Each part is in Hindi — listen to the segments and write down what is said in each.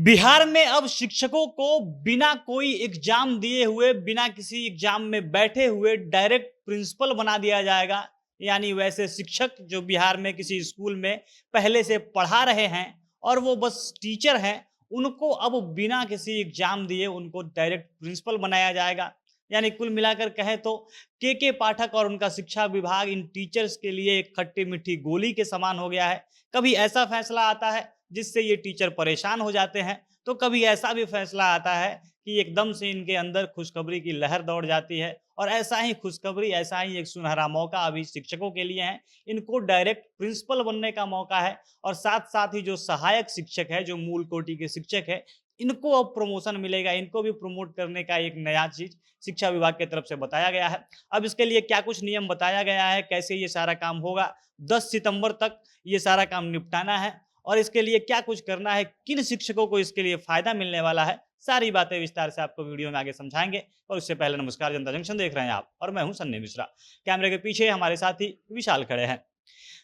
बिहार में अब शिक्षकों को बिना कोई एग्जाम दिए हुए, बिना किसी एग्जाम में बैठे हुए डायरेक्ट प्रिंसिपल बना दिया जाएगा। यानी वैसे शिक्षक जो बिहार में किसी स्कूल में पहले से पढ़ा रहे हैं और वो बस टीचर हैं, उनको अब बिना किसी एग्जाम दिए उनको डायरेक्ट प्रिंसिपल बनाया जाएगा। यानी कुल मिलाकर कहें तो के पाठक और उनका शिक्षा विभाग इन टीचर्स के लिए एक खट्टी-मीठी गोली के समान हो गया है। कभी ऐसा फैसला आता है जिससे ये टीचर परेशान हो जाते हैं, तो कभी ऐसा भी फैसला आता है कि एकदम से इनके अंदर खुशखबरी की लहर दौड़ जाती है और ऐसा ही खुशखबरी, ऐसा ही एक सुनहरा मौका अभी शिक्षकों के लिए है। इनको डायरेक्ट प्रिंसिपल बनने का मौका है और साथ-साथ ही जो सहायक शिक्षक है, जो मूल कोटि के शिक्षक है, इनको अब प्रमोशन मिलेगा, इनको भी प्रमोट करने का एक नया चीज़ शिक्षा विभाग की तरफ से बताया गया है। अब इसके लिए क्या कुछ नियम बताया गया है, कैसे ये सारा काम होगा, 10 सितंबर तक ये सारा काम निपटाना है और इसके लिए क्या कुछ करना है, किन शिक्षकों को इसके लिए फ़ायदा मिलने वाला है, सारी बातें विस्तार से आपको वीडियो में आगे समझाएँगे। और उससे पहले नमस्कार, जनता जंक्शन देख रहे हैं आप और मैं हूँ सन्नी मिश्रा। कैमरे के पीछे हमारे साथी विशाल खड़े हैं।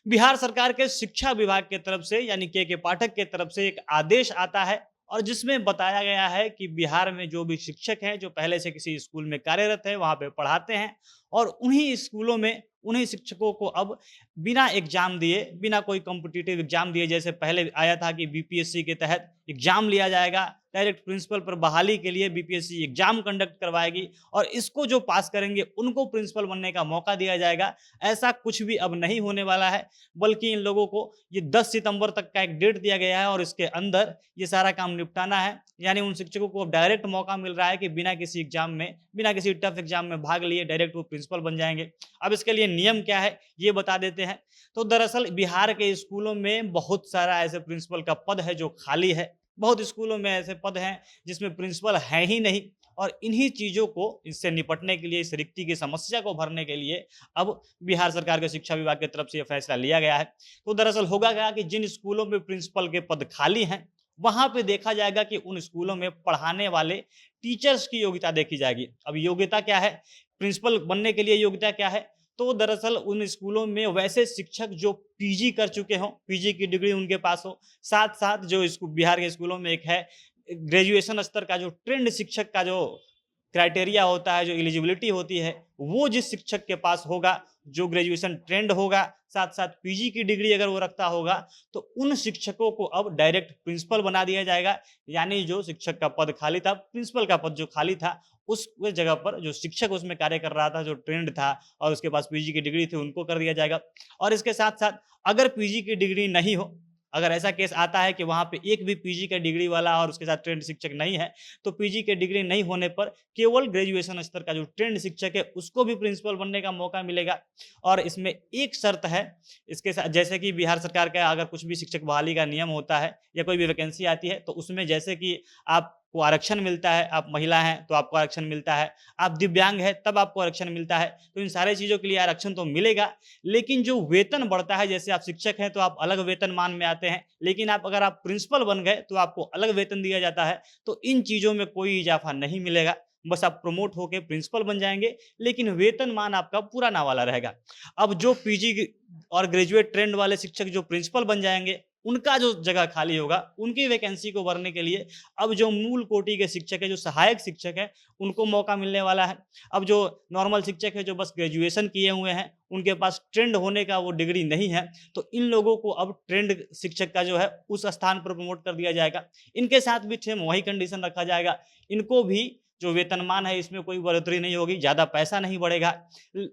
बिहार सरकार के शिक्षा विभाग की तरफ से यानी के पाठक की तरफ से एक आदेश आता है और जिसमें बताया गया है कि बिहार में जो भी शिक्षक हैं, जो पहले से किसी स्कूल में कार्यरत हैं, वहाँ पे पढ़ाते हैं और उन्हीं स्कूलों में उन्हीं शिक्षकों को अब बिना एग्जाम दिए, बिना कोई कॉम्पिटिटिव एग्जाम दिए, जैसे पहले आया था कि बीपीएससी के तहत एग्जाम लिया जाएगा, डायरेक्ट प्रिंसिपल पर बहाली के लिए बीपीएससी एग्जाम कंडक्ट करवाएगी और इसको जो पास करेंगे उनको प्रिंसिपल बनने का मौका दिया जाएगा। ऐसा कुछ भी अब नहीं होने वाला है, बल्कि इन लोगों को ये 10 सितंबर तक का एक डेट दिया गया है और इसके अंदर ये सारा काम निपटाना है। यानी उन शिक्षकों को अब डायरेक्ट मौका मिल रहा है कि बिना किसी एग्जाम में, बिना किसी टफ एग्जाम में भाग लिए डायरेक्ट वो प्रिंसिपल बन जाएंगे। अब इसके लिए नियम क्या है, ये बता देते हैं। तो दरअसल बिहार के स्कूलों में बहुत सारा ऐसे प्रिंसिपल का पद है जो खाली है। बहुत स्कूलों में ऐसे पद हैं जिसमें प्रिंसिपल है ही नहीं और इन्हीं चीज़ों को, इससे निपटने के लिए, इस रिक्ति की समस्या को भरने के लिए अब बिहार सरकार के शिक्षा विभाग की तरफ से ये फैसला लिया गया है। तो दरअसल होगा क्या कि जिन स्कूलों में प्रिंसिपल के पद खाली हैं, वहाँ पे देखा जाएगा कि उन स्कूलों में पढ़ाने वाले टीचर्स की योग्यता देखी जाएगी। अब योग्यता क्या है? प्रिंसिपल बनने के लिए योग्यता क्या है? तो दरअसल उन स्कूलों में वैसे शिक्षक जो पीजी कर चुके हों, पीजी की डिग्री उनके पास हो, साथ-साथ जो बिहार के स्कूलों में एक है ग्रेजुएशन स्तर का जो ट्रेंड शिक्षक का जो क्राइटेरिया होता है, जो एलिजिबिलिटी होती है, वो जिस शिक्षक के पास होगा, जो ग्रेजुएशन ट्रेंड होगा, साथ-साथ पीजी की डिग्री अगर वो रखता होगा, तो उन शिक्षकों को अब डायरेक्ट प्रिंसिपल बना दिया जाएगा। यानी जो शिक्षक का पद खाली था, प्रिंसिपल का पद जो खाली था, उस जगह पर जो शिक्षक उसमें कार्य कर रहा था, जो ट्रेंड था और उसके पास पीजी की डिग्री थी, उनको कर दिया जाएगा। और इसके साथ-साथ अगर पीजी की डिग्री नहीं हो, अगर ऐसा केस आता है कि वहाँ पे एक भी पीजी का डिग्री वाला और उसके साथ ट्रेंड शिक्षक नहीं है, तो पीजी के डिग्री नहीं होने पर केवल ग्रेजुएशन स्तर का जो ट्रेंड शिक्षक है, उसको भी प्रिंसिपल बनने का मौका मिलेगा। और इसमें एक शर्त है, इसके साथ जैसे कि बिहार सरकार का अगर कुछ भी शिक्षक बहाली का नियम होता है या कोई भी वैकेंसी आती है, तो उसमें जैसे कि आपको आरक्षण मिलता है, आप महिला हैं तो आपको आरक्षण मिलता है, आप दिव्यांग हैं तब आपको आरक्षण मिलता है, तो इन सारी चीज़ों के लिए आरक्षण तो मिलेगा। लेकिन जो वेतन बढ़ता है, जैसे आप शिक्षक हैं तो आप अलग वेतनमान में आते हैं, लेकिन अगर आप प्रिंसिपल बन गए तो आपको अलग वेतन दिया जाता है। तो इन चीज़ों में कोई इजाफा नहीं मिलेगा, बस आप प्रमोट होके प्रिंसिपल बन जाएँगे, लेकिन वेतनमान आपका पुराना वाला रहेगा। अब जो पीजी और ग्रेजुएट ट्रेंड वाले शिक्षक जो प्रिंसिपल बन जाएँगे, उनका जो जगह खाली होगा, उनकी वैकेंसी को भरने के लिए अब जो मूल कोटि के शिक्षक है, जो सहायक शिक्षक है, उनको मौका मिलने वाला है। अब जो नॉर्मल शिक्षक है, जो बस ग्रेजुएशन किए हुए हैं, उनके पास ट्रेंड होने का वो डिग्री नहीं है, तो इन लोगों को अब ट्रेंड शिक्षक का जो है, उस स्थान पर प्रमोट कर दिया जाएगा। इनके साथ भी सेम वही कंडीशन रखा जाएगा। इनको भी जो वेतनमान है, इसमें कोई बढ़ोतरी नहीं होगी, ज़्यादा पैसा नहीं बढ़ेगा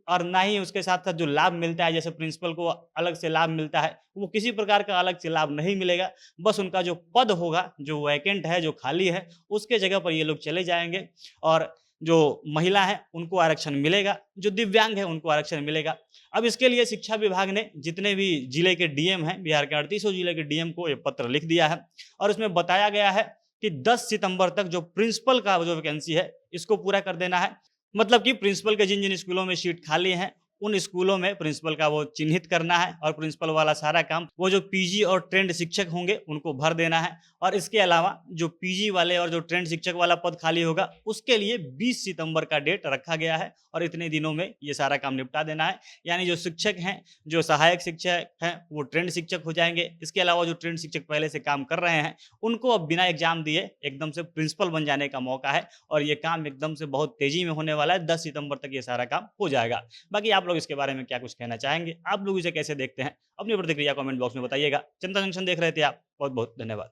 और ना ही उसके साथ-साथ जो लाभ मिलता है, जैसे प्रिंसिपल को अलग से लाभ मिलता है, वो किसी प्रकार का अलग से लाभ नहीं मिलेगा। बस उनका जो पद होगा, जो वैकेंट है, जो खाली है, उसके जगह पर ये लोग चले जाएँगे और जो महिला है, उनको आरक्षण मिलेगा, जो दिव्यांग है, उनको आरक्षण मिलेगा। अब इसके लिए शिक्षा विभाग ने जितने भी जिले के डीएम हैं, बिहार के 38 जिले के डीएम को ये पत्र लिख दिया है और उसमें बताया गया है कि 10 सितंबर तक जो प्रिंसिपल का जो वैकेंसी है, इसको पूरा कर देना है। मतलब कि प्रिंसिपल के जिन-जिन स्कूलों में सीट खाली हैं, उन स्कूलों में प्रिंसिपल का वो चिन्हित करना है और प्रिंसिपल वाला सारा काम वो जो पीजी और ट्रेंड शिक्षक होंगे उनको भर देना है। और इसके अलावा जो पीजी वाले और जो ट्रेंड शिक्षक वाला पद खाली होगा उसके लिए 20 सितंबर का डेट रखा गया है और इतने दिनों में ये सारा काम निपटा देना है। यानी जो शिक्षक हैं, जो सहायक शिक्षक हैं वो ट्रेंड शिक्षक हो जाएंगे। इसके अलावा जो ट्रेंड शिक्षक पहले से काम कर रहे हैं उनको अब बिना एग्जाम दिए एकदम से प्रिंसिपल बन जाने का मौका है और ये काम एकदम से बहुत तेजी में होने वाला है। 10 सितंबर तक ये सारा काम हो जाएगा। बाकी आप लोग इसके बारे में क्या कुछ कहना चाहेंगे? आप लोग इसे कैसे देखते हैं? अपनी प्रतिक्रिया कमेंट बॉक्स में बताइएगा। जनता जंक्शन देख रहे थे आप, बहुत बहुत धन्यवाद।